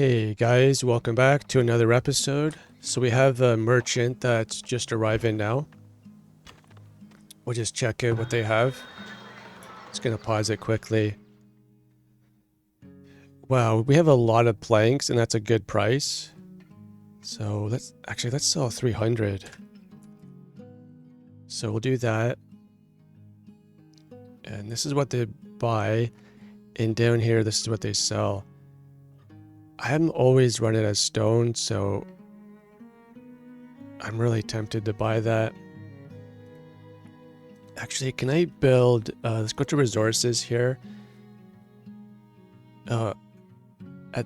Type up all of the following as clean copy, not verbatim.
Hey guys, welcome back to another episode. So we have a merchant that's just arriving now. We'll just check out what they have. Just gonna pause it quickly. Wow, we have a lot of planks and that's a good price. So let's sell 300. So we'll do that. And this is what they buy. And down here, this is what they sell. I'm always running as stone, so I'm really tempted to buy that. Actually, can I build, let's go to resources here. At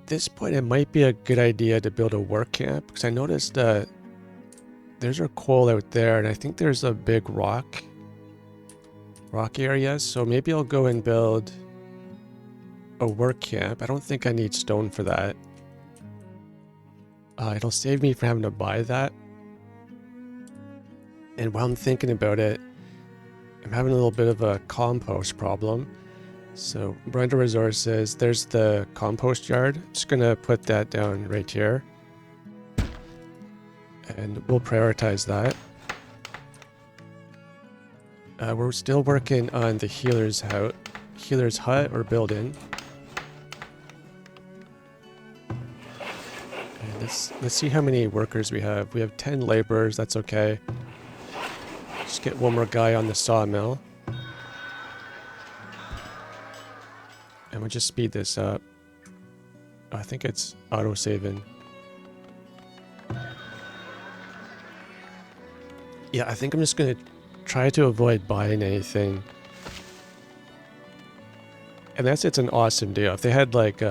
this point, it might be a good idea to build a work camp, because I noticed there's our coal out there, and I think there's a big rock area, so maybe I'll go and build a work camp. I don't think I need stone for that. It'll save me from having to buy that. And while I'm thinking about it, I'm having a little bit of a compost problem. So we're under resources. There's the compost yard. I'm just gonna put that down right here. And we'll prioritize that. We're still working on the healer's hut or building. And let's see how many workers we have. We have 10 laborers, that's okay. Just get one more guy on the sawmill. And we'll just speed this up. I think it's auto-saving. Yeah, I think I'm just gonna try to avoid buying anything. Unless it's an awesome deal. If they had like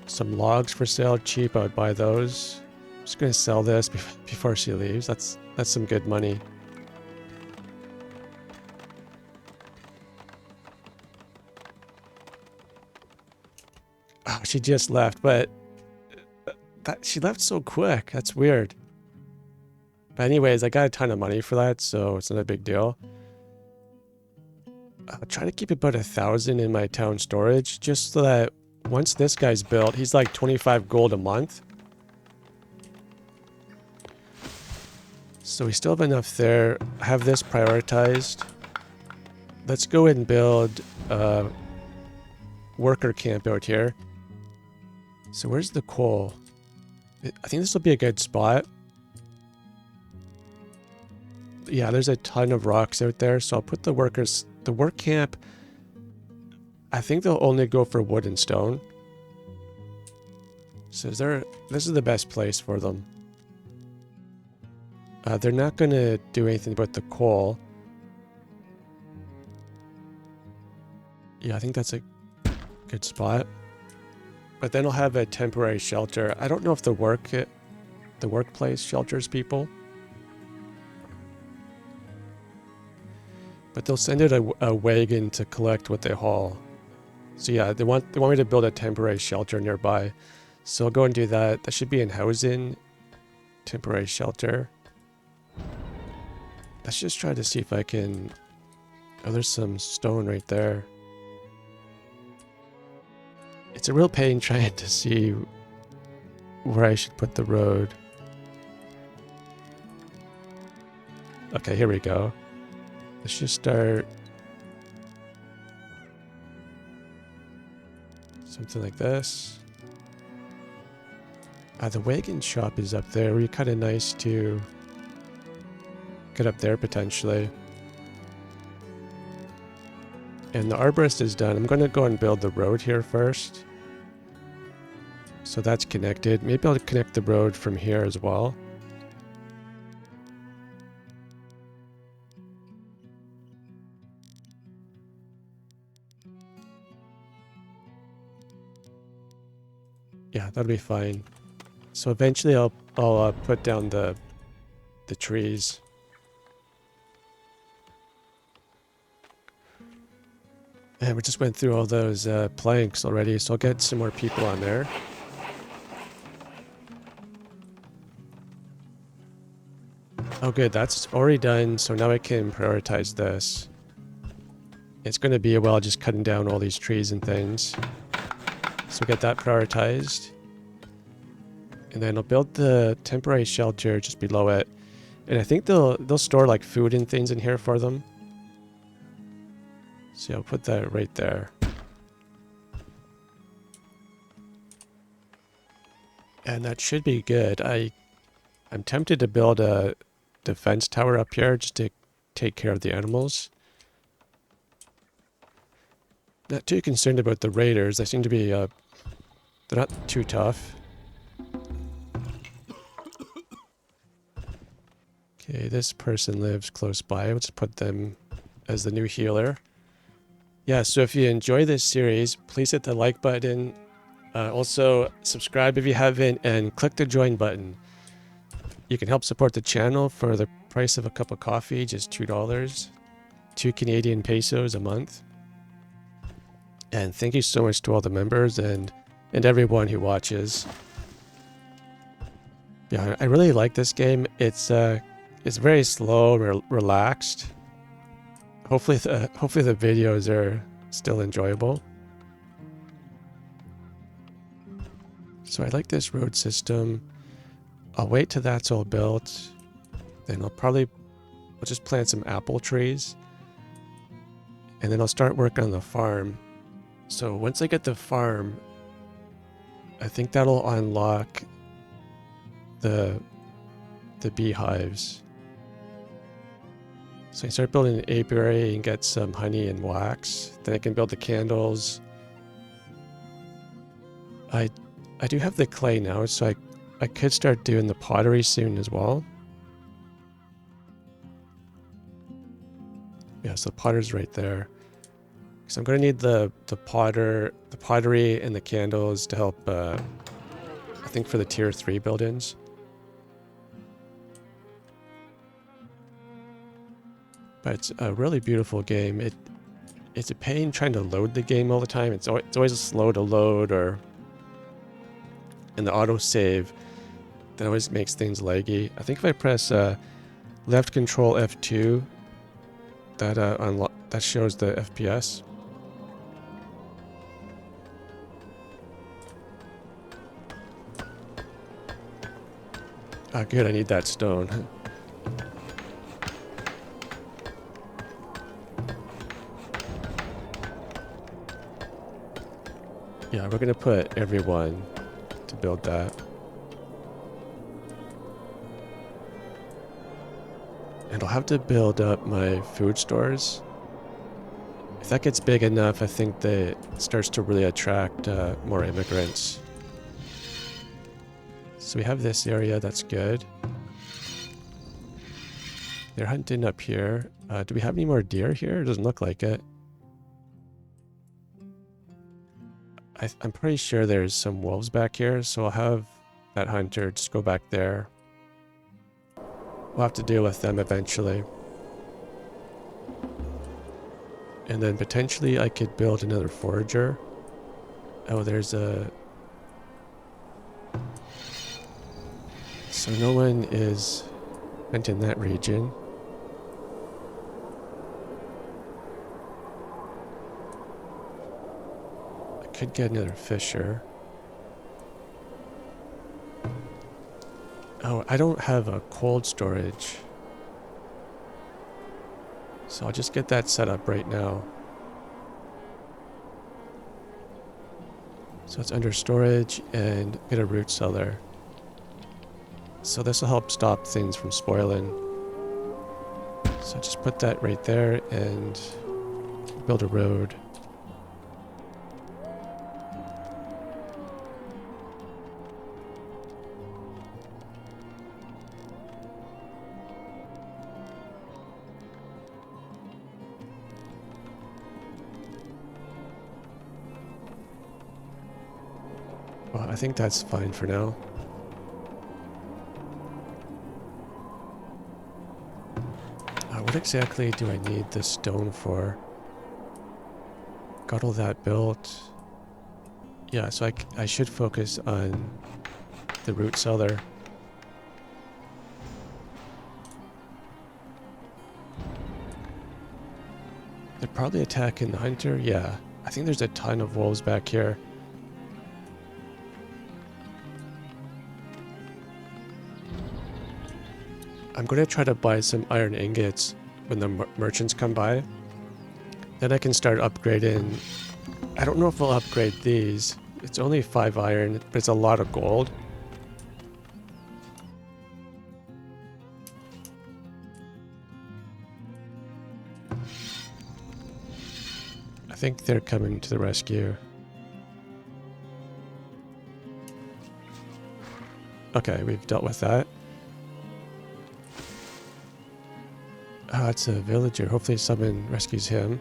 some logs for sale cheap, I would buy those. I'm just gonna sell this before she leaves. That's some good money. Oh, she just left, but she left so quick. That's weird. But anyways, I got a ton of money for that, so it's not a big deal. I'll try to keep about 1,000 in my town storage, just so that once this guy's built, he's like 25 gold a month. So we still have enough there. Have this prioritized. Let's go ahead and build a worker camp out here. So where's the coal? I think this will be a good spot. Yeah, there's a ton of rocks out there, so I'll put the work camp. I think they'll only go for wood and stone. So this is the best place for them. They're not going to do anything about the coal. Yeah, I think that's a good spot. But then I'll have a temporary shelter. I don't know if the workplace shelters people. But they'll send out a wagon to collect what they haul. So yeah, they want me to build a temporary shelter nearby. So I'll go and do that. That should be in housing. Temporary shelter. Let's just try to see if I can... Oh, there's some stone right there. It's a real pain trying to see where I should put the road. Okay, here we go. Let's just start something like this. The wagon shop is up there. It would be kind of nice to get up there potentially. And the arborist is done. I'm going to go and build the road here first. So that's connected. Maybe I'll connect the road from here as well. Yeah, that'll be fine. So eventually I'll put down the trees. And we just went through all those planks already, so I'll get some more people on there. Oh good, that's already done, so now I can prioritize this. It's going to be a while just cutting down all these trees and things. So get that prioritized. And then I'll build the temporary shelter just below it. And I think they'll store like food and things in here for them. So I'll put that right there. And that should be good. I'm tempted to build a defense tower up here just to take care of the animals. Not too concerned about the raiders. They seem to be, they're not too tough. Okay, this person lives close by. I'll just put them as the new healer. Yeah, so if you enjoy this series, please hit the like button. Also, subscribe if you haven't, and click the join button. You can help support the channel for the price of a cup of coffee, just $2, 2 Canadian pesos a month. And thank you so much to all the members and everyone who watches. Yeah, I really like this game. It's very slow, relaxed. Hopefully the videos are still enjoyable. So I like this road system. I'll wait till that's all built. Then I'll just plant some apple trees. And then I'll start working on the farm. So once I get the farm, I think that'll unlock the beehives. So I start building an apiary and get some honey and wax. Then I can build the candles. I do have the clay now, so I could start doing the pottery soon as well. Yeah, so the potter's right there. So I'm going to need the pottery and the candles to help, I think for the tier 3 buildings. But it's a really beautiful game. It's a pain trying to load the game all the time. It's always slow to load, and the autosave that always makes things laggy. I think if I press left control F2, that shows the FPS. Ah, good, I need that stone. Yeah, we're gonna put everyone to build that. And I'll have to build up my food stores. If that gets big enough, I think that it starts to really attract more immigrants. So we have this area, that's good. They're hunting up here. Do we have any more deer here? It doesn't look like it. I'm pretty sure there's some wolves back here, so I'll have that hunter just go back there. We'll have to deal with them eventually. And then potentially I could build another forager. Oh, there's a... So no one is hunting that region. I could get another fisher. Oh, I don't have a cold storage. So I'll just get that set up right now. So it's under storage and get a root cellar. So this will help stop things from spoiling. So just put that right there and build a road. Well, I think that's fine for now. What exactly do I need this stone for? Got all that built. Yeah, so I should focus on the root cellar. They're probably attacking the hunter. Yeah, I think there's a ton of wolves back here. I'm going to try to buy some iron ingots when the merchants come by. Then I can start upgrading. I don't know if we'll upgrade these. It's only 5 iron, but it's a lot of gold. I think they're coming to the rescue. Okay, we've dealt with that. Oh, it's a villager. Hopefully someone rescues him.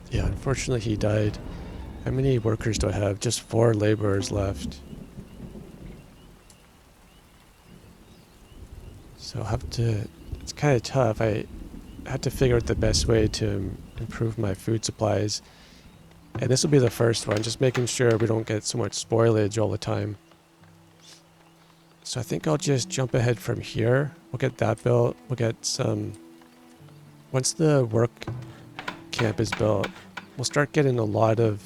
Yeah, unfortunately he died. How many workers do I have? Just 4 laborers left. So I'll have to... It's kind of tough. I have to figure out the best way to improve my food supplies. And this will be the first one, just making sure we don't get so much spoilage all the time. So I think I'll just jump ahead from here. We'll get that built. We'll get some... Once the work camp is built, we'll start getting a lot of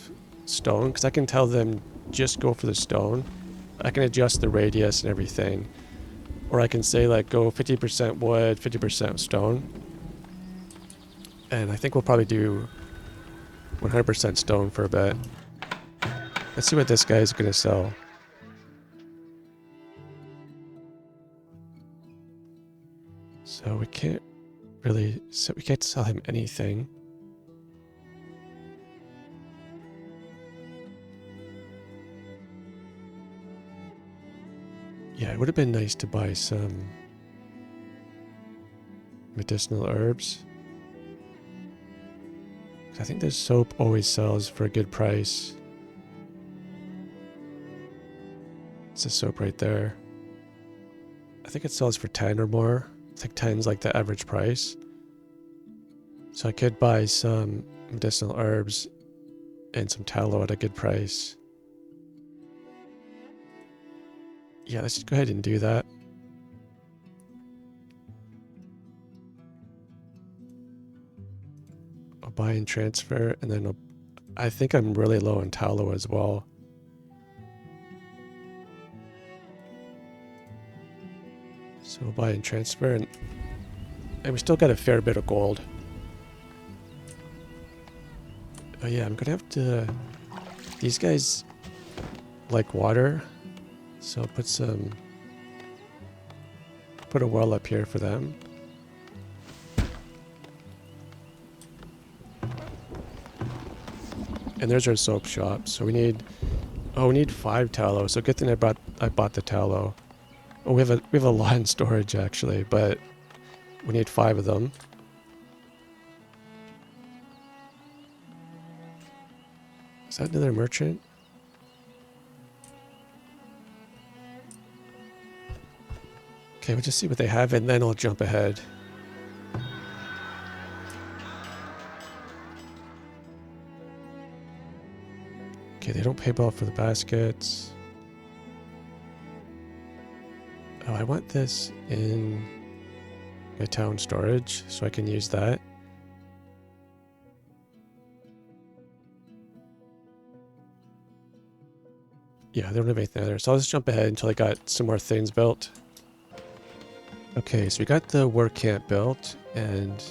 stone, because I can tell them just go for the stone. I can adjust the radius and everything. Or I can say like go 50% wood, 50% stone. And I think we'll probably do 100% stone for a bit. Let's see what this guy is going to sell. So we can't really... So we can't sell him anything. Yeah, it would have been nice to buy some medicinal herbs. I think this soap always sells for a good price. It's a soap right there. I think it sells for 10 or more. I think 10 is like the average price. So I could buy some medicinal herbs and some tallow at a good price. Yeah, let's just go ahead and do that. I'll buy and transfer, and then I think I'm really low on tallow as well. So we'll buy and transfer, and we still got a fair bit of gold. Oh yeah, I'm gonna have to... These guys like water, so I'll put a well up here for them. And there's our soap shop. So we need 5 tallow. So good thing I bought the tallow. Oh, we have a lot in storage actually, but we need 5 of them. Is that another merchant? Okay, we'll just see what they have and then I'll jump ahead. Okay, they don't pay well for the baskets. Oh, I want this in my town storage so I can use that. Yeah, they don't have anything there. So I'll just jump ahead until I got some more things built. Okay, so we got the work camp built, and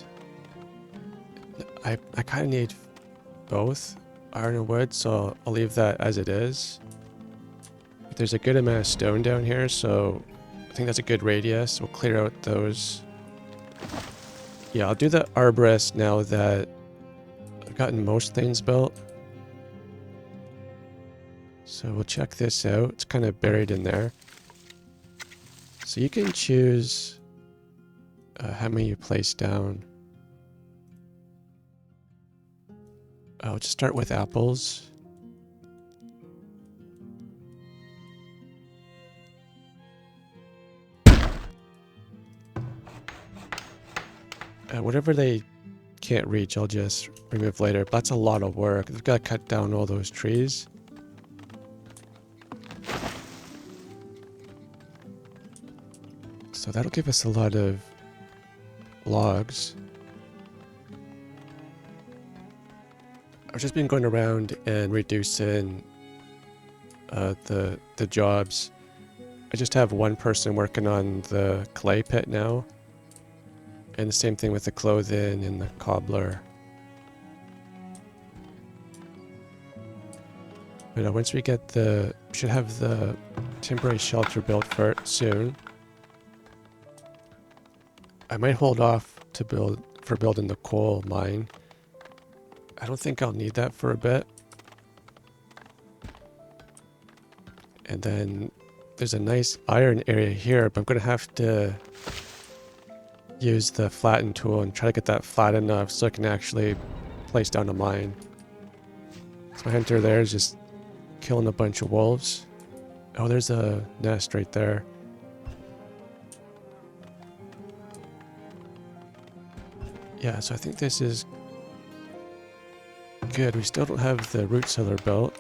I kind of need both iron and wood, so I'll leave that as it is. There's a good amount of stone down here, so I think that's a good radius. We'll clear out those. Yeah, I'll do the arborist now that I've gotten most things built. So we'll check this out. It's kind of buried in there. So you can choose how many you place down. I'll just start with apples. Whatever they can't reach, I'll just remove later. But that's a lot of work. They've got to cut down all those trees. So that'll give us a lot of logs. I've just been going around and reducing the jobs. I just have one person working on the clay pit now. And the same thing with the clothing and the cobbler. But once we get we should have the temporary shelter built for it soon. I might hold off to building the coal mine. I don't think I'll need that for a bit. And then there's a nice iron area here, but I'm going to have to use the flatten tool and try to get that flat enough so I can actually place down a mine. So my hunter there is just killing a bunch of wolves. Oh, there's a nest right there. Yeah, so I think this is good. We still don't have the root cellar built.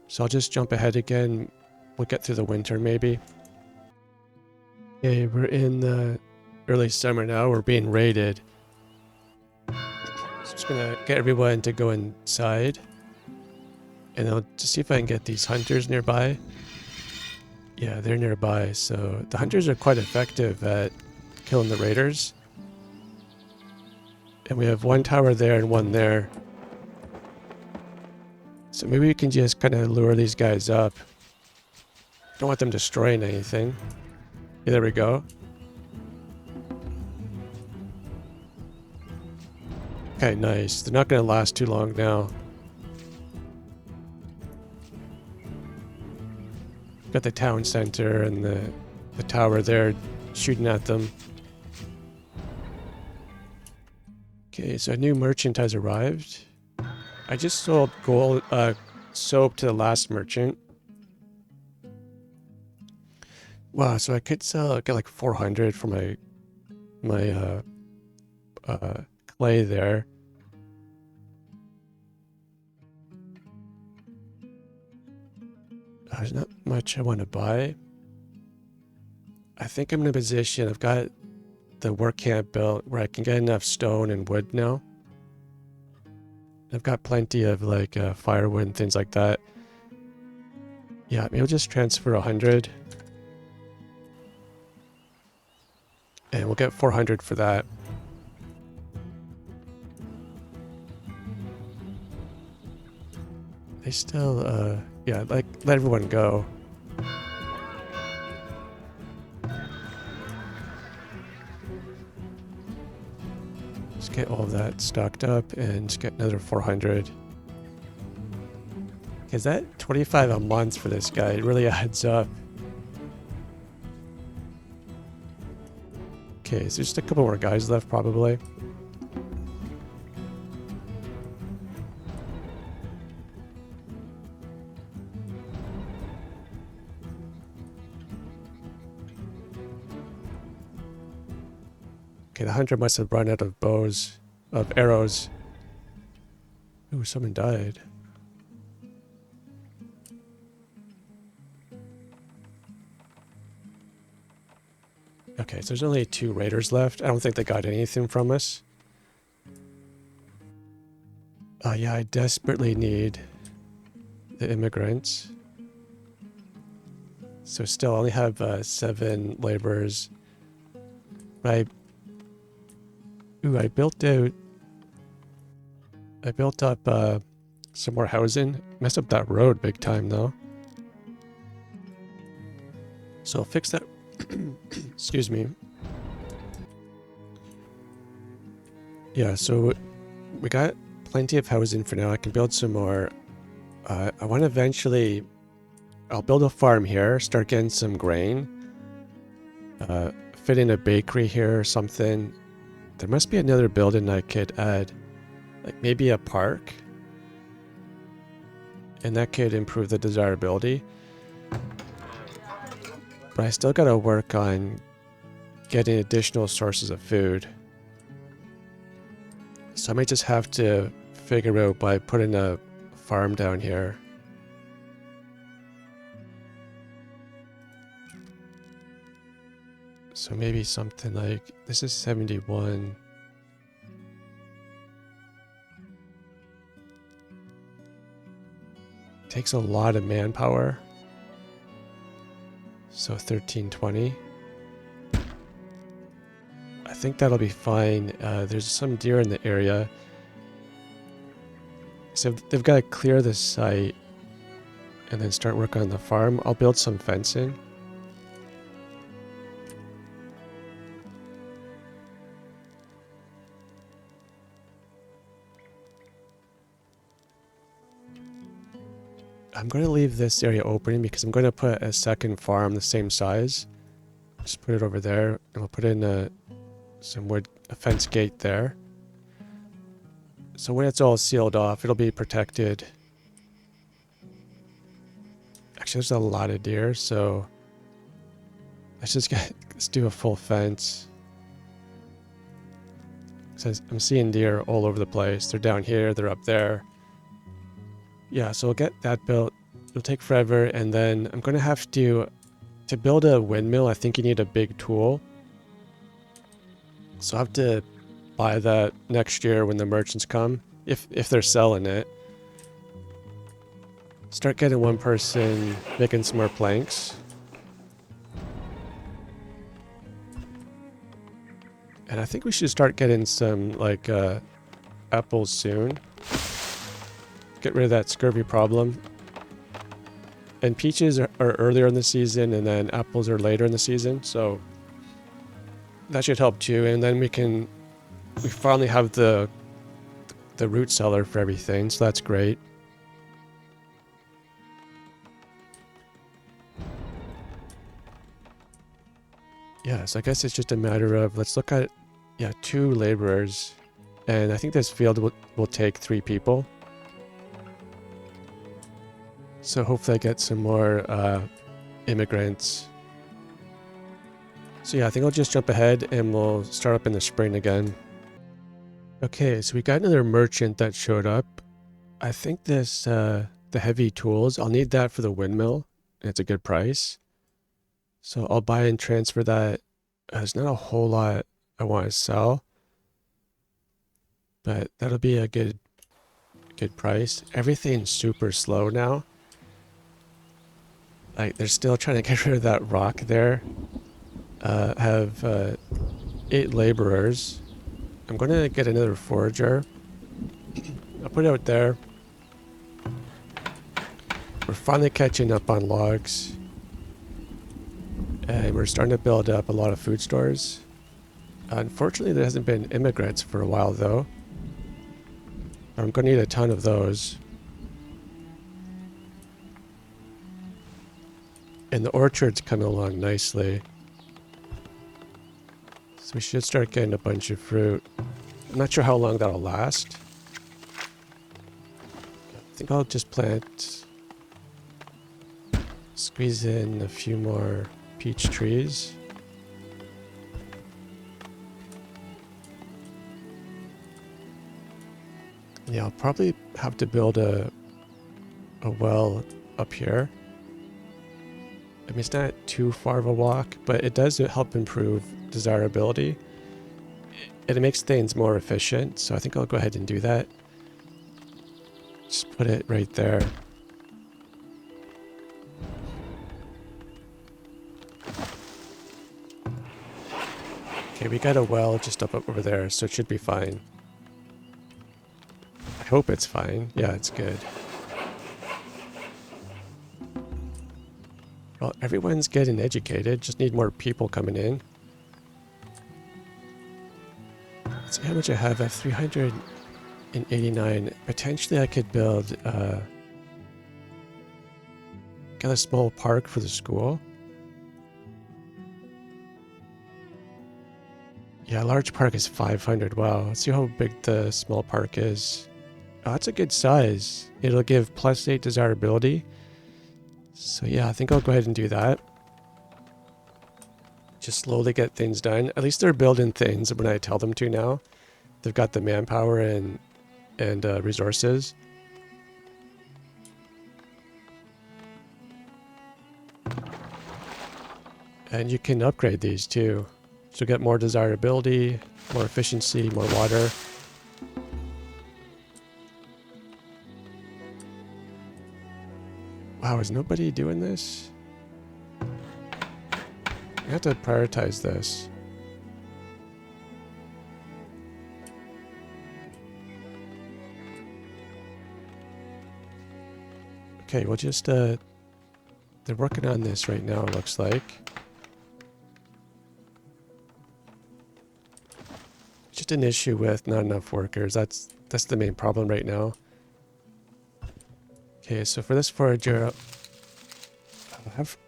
So I'll just jump ahead again. We'll get through the winter maybe. Okay, we're in the early summer now. We're being raided. So I'm just gonna get everyone to go inside. And I'll just see if I can get these hunters nearby. Yeah, they're nearby. So the hunters are quite effective at killing the raiders. And we have one tower there and one there. So maybe we can just kind of lure these guys up. Don't want them destroying anything. Yeah, there we go. Okay, nice. They're not going to last too long now. Got the town center and the tower there shooting at them. Okay, so a new merchant has arrived. I just sold gold soap to the last merchant. Wow, so I could get like 400 for my clay there. There's not much I want to buy. I think I'm in a position. I've got the work camp built where I can get enough stone and wood now. I've got plenty of like firewood and things like that. Yeah, maybe I'll just transfer 100. And we'll get 400 for that. They still, yeah, like, let everyone go. Just get all of that stocked up and just get another 400. Is that 25 a month for this guy? It really adds up. Okay, so just a couple more guys left probably. Okay, the hunter must have run out of arrows. Ooh, someone died. Okay, so there's only 2 raiders left. I don't think they got anything from us. Yeah, I desperately need the immigrants. So still only have 7 laborers. But I built up some more housing. Messed up that road big time though. So I'll fix that. Excuse me. Yeah, so we got plenty of housing for now. I can build some more. I want to eventually... I'll build a farm here, start getting some grain. Fit in a bakery here or something. There must be another building I could add. Like maybe a park. And that could improve the desirability. But I still gotta work on getting additional sources of food. So I might just have to figure out by putting a farm down here. So maybe something like, this is 71. takes a lot of manpower. So 1320. I think that'll be fine. There's some deer in the area. So they've got to clear the site and then start working on the farm. I'll build some fencing. I'm going to leave this area open because I'm going to put a second farm the same size. Just put it over there, and we'll put in a fence gate there. So when it's all sealed off, it'll be protected. Actually, there's a lot of deer, so let's do a full fence. So I'm seeing deer all over the place. They're down here, they're up there. Yeah, so we'll get that built. It'll take forever, and then I'm going to have to build a windmill. I think you need a big tool. So I'll have to buy that next year when the merchants come, if they're selling it. Start getting one person making some more planks. And I think we should start getting some, like, apples soon. Get rid of that scurvy problem. And peaches are earlier in the season, and then apples are later in the season, so that should help too. And then we finally have the root cellar for everything, so that's great. Yeah, so I guess it's just a matter of, let's look at, 2 laborers, and I think this field will take 3 people. So hopefully I get some more immigrants. So yeah, I think I'll just jump ahead and we'll start up in the spring again. Okay, so we got another merchant that showed up. I think this, the heavy tools, I'll need that for the windmill. It's a good price. So I'll buy and transfer that. There's not a whole lot I want to sell, but that'll be a good price. Everything's super slow now. Like, they're still trying to get rid of that rock there. Have 8 laborers. I'm going to get another forager. I'll put it out there. We're finally catching up on logs. And we're starting to build up a lot of food stores. Unfortunately, there hasn't been immigrants for a while, though. I'm going to need a ton of those. And the orchard's coming along nicely. So we should start getting a bunch of fruit. I'm not sure how long that'll last. I think I'll just squeeze in a few more peach trees. Yeah, I'll probably have to build a well up here. I mean, it's not too far of a walk, but it does help improve desirability. It makes things more efficient, so I think I'll go ahead and do that. Just put it right there. Okay, we got a well just up over there, so it should be fine. I hope it's fine. Yeah, it's good. Well, everyone's getting educated. Just need more people coming in. Let's see how much I have. I have 389. Potentially I could build get a small park for the school. Yeah, a large park is 500. Wow. Let's see how big the small park is. Oh, that's a good size. It'll give +8 desirability. So yeah, I think I'll go ahead and do that. Just slowly get things done. At least they're building things when I tell them to now. They've got the manpower and resources. And you can upgrade these too. So get more desirability, more efficiency, more water. Wow, is nobody doing this? I have to prioritize this. Okay, we'll just, they're working on this right now, it looks like. Just an issue with not enough workers. That's the main problem right now. Okay, so for this forager,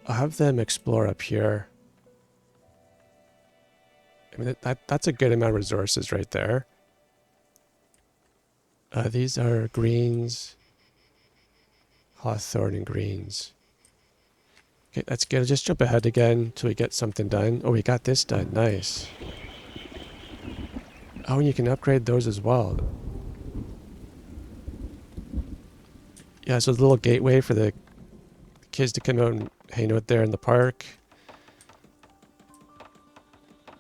I'll have them explore up here. I mean, that's a good amount of resources right there. These are greens, hawthorn and greens. Okay, that's good. I'll just jump ahead again until we get something done. Oh, we got this done. Nice. Oh, and you can upgrade those as well. Yeah, so the little gateway for the kids to come out and hang out there in the park.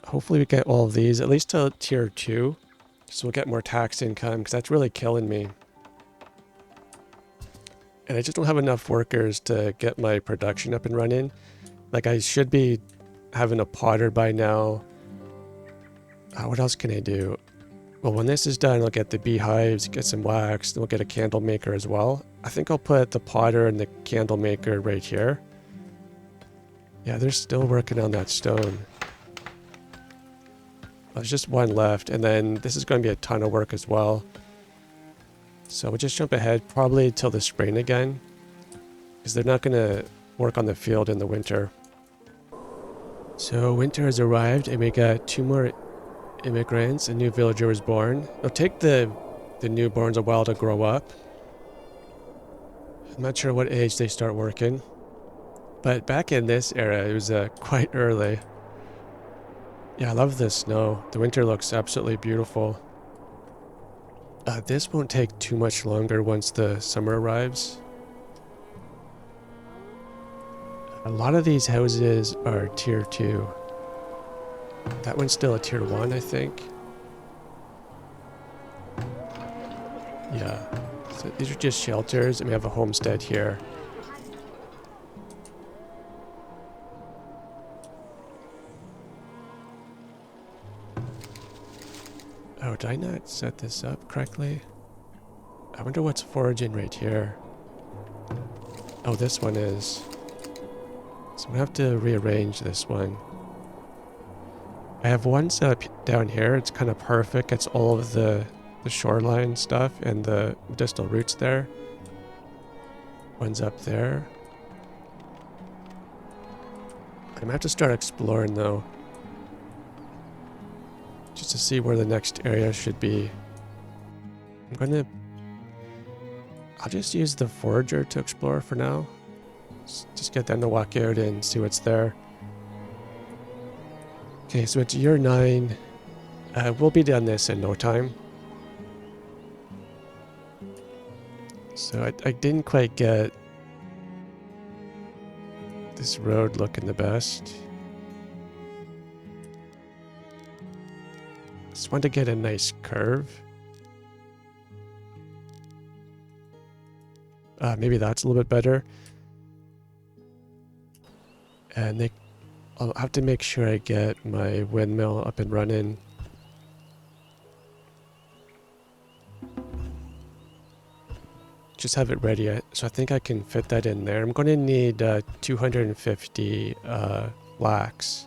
Hopefully we get all of these, at least to tier 2. So we'll get more tax income, because that's really killing me. And I just don't have enough workers to get my production up and running. Like, I should be having a potter by now. What else can I do? Well, when this is done, I'll get the beehives, get some wax, then we'll get a candle maker as well. I think I'll put the potter and the candle maker right here. Yeah, they're still working on that stone. There's just one left, and then this is going to be a ton of work as well. So we'll just jump ahead probably till the spring again, because they're not going to work on the field in the winter. So winter has arrived, and we got 2 more immigrants. A new villager was born. It'll take the newborns a while to grow up. I'm not sure what age they start working, but back in this era, it was quite early. Yeah, I love the snow. The winter looks absolutely beautiful. This won't take too much longer once the summer arrives. A lot of these houses are tier 2. That one's still a tier 1, I think. Yeah. So these are just shelters, and we have a homestead here. Oh, did I not set this up correctly? I wonder what's foraging right here. Oh, this one is. So I'm gonna have to rearrange this one. I have one set up down here. It's kind of perfect. It's all of the shoreline stuff and the medicinal roots there. One's up there. I'm gonna have to start exploring though, just to see where the next area should be. I'll just use the forager to explore for now. Just get them to walk out and see what's there. Okay, so it's year 9. We'll be done this in no time. So I didn't quite get this road looking the best. Just wanted to get a nice curve. Maybe that's a little bit better. And I'll have to make sure I get my windmill up and running. Just have it ready. So I think I can fit that in there. I'm going to need 250 flax.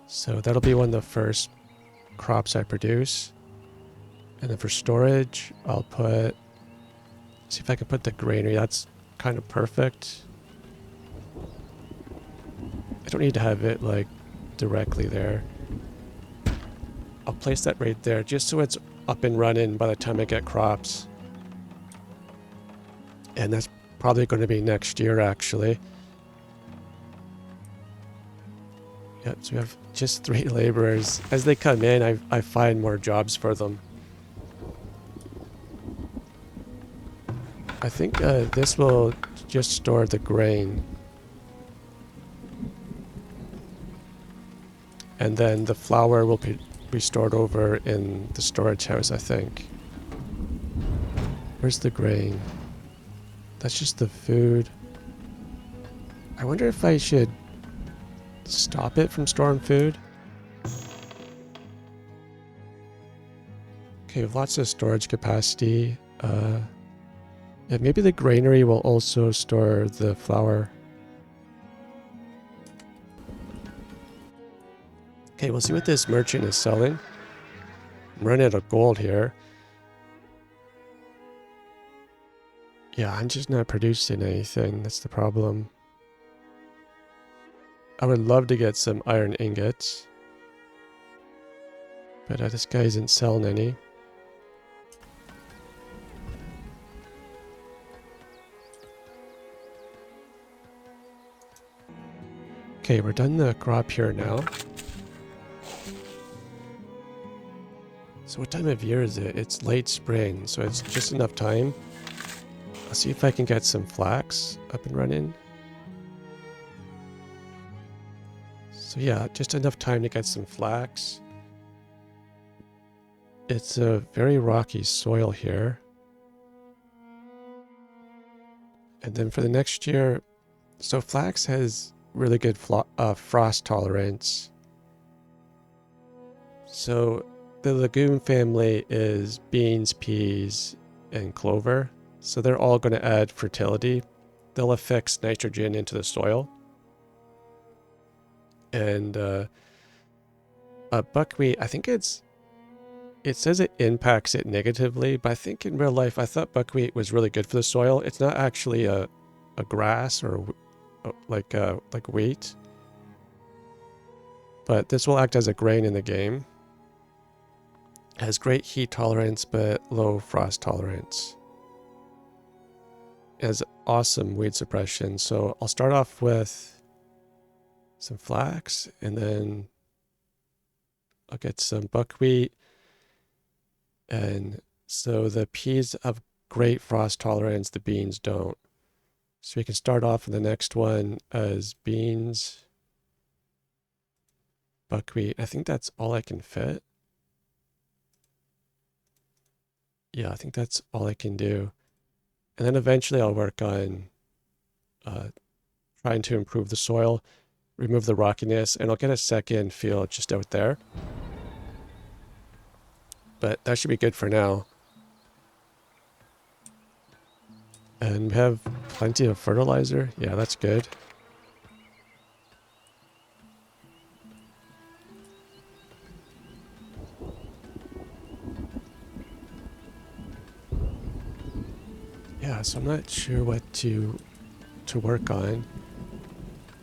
So that'll be one of the first crops I produce. And then for storage, I'll put... See if I can put the granary. That's kind of perfect. I don't need to have it like directly there. I'll place that right there just so it's up and running by the time I get crops. And that's probably going to be next year actually. Yep, so we have just 3 laborers. As they come in, I find more jobs for them. I think this will just store the grain. And then the flour will be stored over in the storage house, I think. Where's the grain? That's just the food. I wonder if I should stop it from storing food. Okay, we have lots of storage capacity. Yeah, maybe the granary will also store the flour. Okay, we'll see what this merchant is selling. I'm running out of gold here. Yeah, I'm just not producing anything. That's the problem. I would love to get some iron ingots. But this guy isn't selling any. Okay, we're done the crop here now. So what time of year is it? It's late spring, so it's just enough time. I'll see if I can get some flax up and running. So yeah, just enough time to get some flax. It's a very rocky soil here. And then for the next year, so flax has really good frost tolerance. So the legume family is beans, peas, and clover. So they're all going to add fertility. They'll affix nitrogen into the soil. And buckwheat, I think it says it impacts it negatively, but I think in real life, I thought buckwheat was really good for the soil. It's not actually a grass or like wheat, but this will act as a grain in the game. It has great heat tolerance, but low frost tolerance. It has awesome weed suppression. So I'll start off with some flax, and then I'll get some buckwheat. And so the peas have great frost tolerance, the beans don't. So we can start off in the next one as beans, buckwheat. I think that's all I can fit. Yeah, I think that's all I can do. And then eventually I'll work on trying to improve the soil, remove the rockiness, and I'll get a second field just out there. But that should be good for now. And we have plenty of fertilizer. Yeah, that's good. Yeah, so I'm not sure what to work on.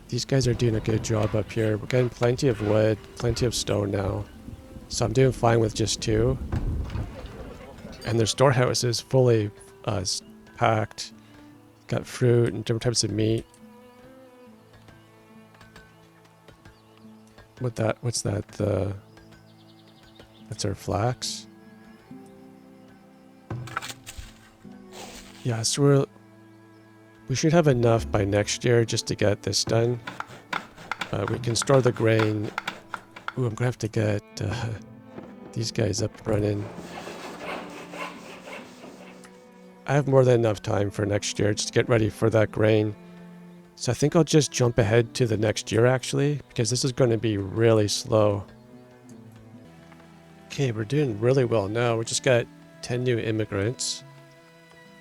These guys are doing a good job up here. We're getting plenty of wood, plenty of stone now. So I'm doing fine with just 2. And their storehouse is fully packed. Got fruit and different types of meat. What's that? That's our flax. Yeah, so we should have enough by next year just to get this done. We can store the grain. Ooh, I'm gonna have to get these guys up and running. I have more than enough time for next year just to get ready for that grain. So I think I'll just jump ahead to the next year actually, because this is going to be really slow. Okay, we're doing really well now. We just got 10 new immigrants.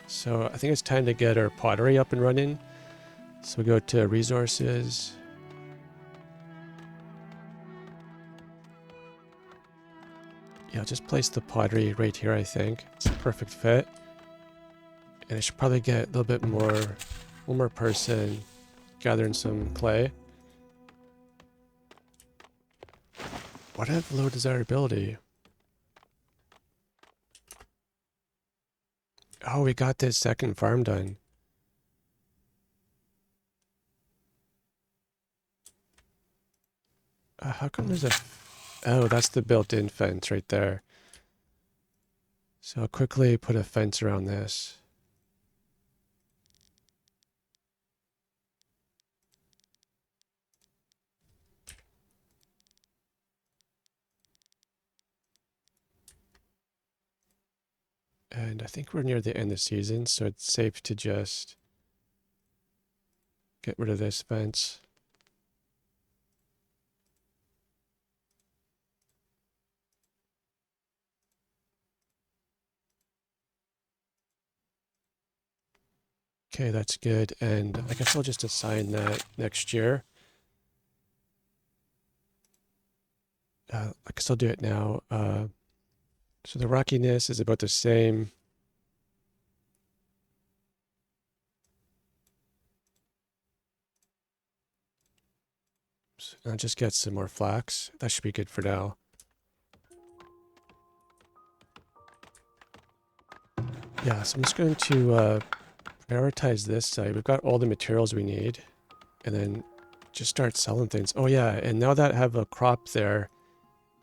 So I think it's time to get our pottery up and running. So we go to resources. Yeah, I'll just place the pottery right here, I think. It's a perfect fit. And I should probably get a little bit more, one more person gathering some clay. What have low desirability? Oh, we got this second farm done. How come there's a... Oh, that's the built-in fence right there. So I'll quickly put a fence around this. And I think we're near the end of the season, so it's safe to just get rid of this fence. Okay, that's good. And I guess I'll just assign that next year. I guess I'll do it now. So the rockiness is about the same. So I'll just get some more flax. That should be good for now. Yeah, so I'm just going to prioritize this side. We've got all the materials we need. And then just start selling things. Oh yeah, and now that I have a crop there,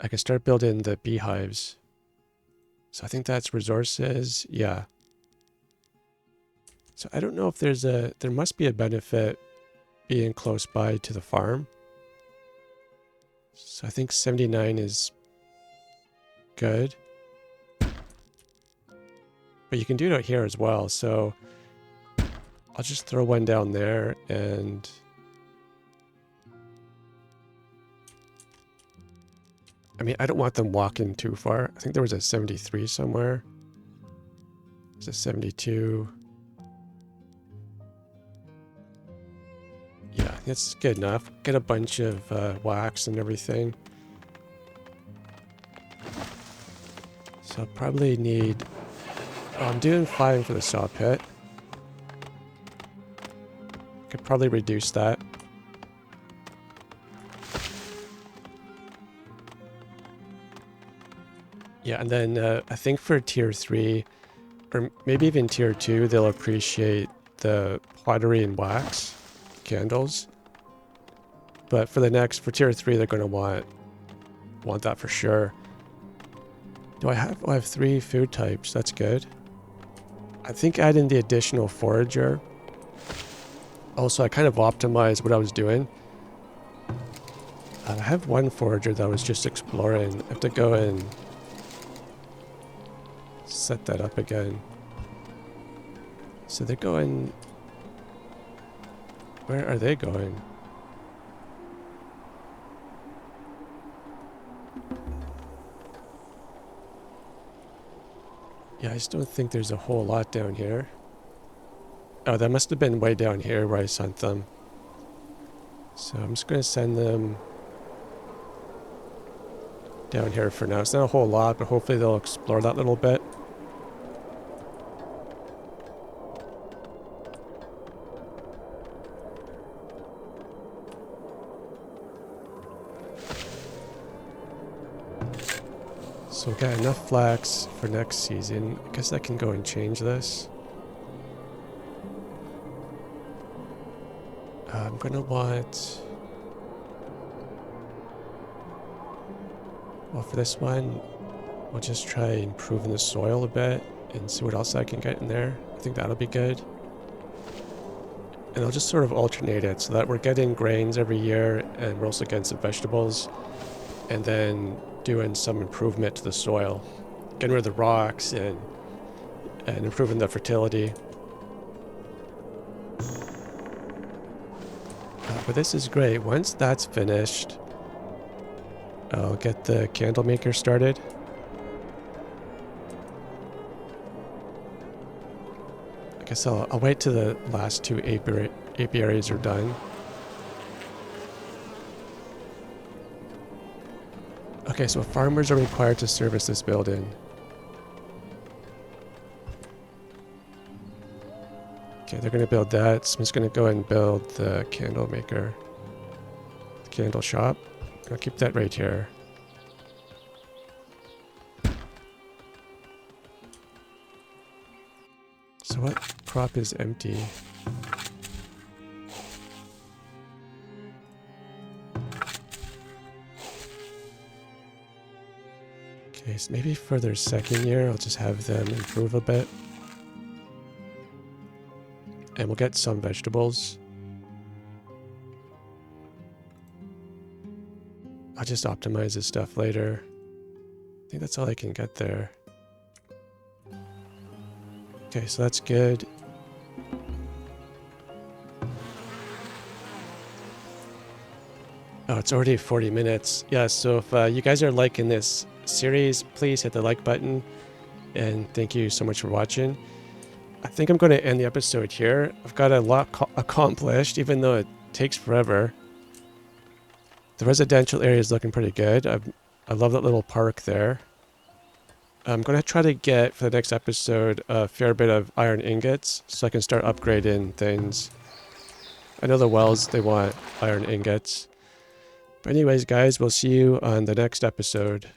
I can start building the beehives. So I think that's resources. Yeah. So I don't know if there must be a benefit being close by to the farm. So I think 79 is good. But you can do it out here as well. So I'll just throw one down there and I mean, I don't want them walking too far. I think there was a 73 somewhere. There's a 72. Yeah, that's good enough. Get a bunch of wax and everything. So I'll probably need... Oh, I'm doing fine for the saw pit. Could probably reduce that. Yeah, and then I think for tier 3, or maybe even tier 2, they'll appreciate the pottery and wax candles. But for tier 3, they're going to want that for sure. Do I have? Oh, I have 3 food types. That's good. I think adding the additional forager. Also, I kind of optimized what I was doing. I have one forager that I was just exploring. I have to go and set that up again. So they're going... Where are they going? Yeah, I just don't think there's a whole lot down here. Oh, that must have been way down here where I sent them. So I'm just going to send them down here for now. It's not a whole lot, but hopefully they'll explore that little bit. So we've got enough flax for next season. I guess I can go and change this. I'm going to want... Well, for this one, we'll just try improving the soil a bit and see what else I can get in there. I think that'll be good. And I'll just sort of alternate it so that we're getting grains every year and we're also getting some vegetables. And then doing some improvement to the soil. Getting rid of the rocks and improving the fertility. But this is great. Once that's finished, I'll get the candle maker started. I guess I'll wait till the last 2 apiaries are done. Okay, so farmers are required to service this building. Okay, they're going to build that. So I'm just going to go and build the candle maker. The candle shop. I'll keep that right here. So what crop is empty? Okay, so maybe for their second year, I'll just have them improve a bit. And we'll get some vegetables. I'll just optimize this stuff later. I think that's all I can get there. Okay, so that's good. Oh, it's already 40 minutes. Yeah, so if you guys are liking this series, please hit the like button. And thank you so much for watching. I think I'm going to end the episode here. I've got a lot accomplished, even though it takes forever. The residential area is looking pretty good. I love that little park there. I'm going to try to get, for the next episode, a fair bit of iron ingots so I can start upgrading things. I know the wells, they want iron ingots. But anyways, guys, we'll see you on the next episode.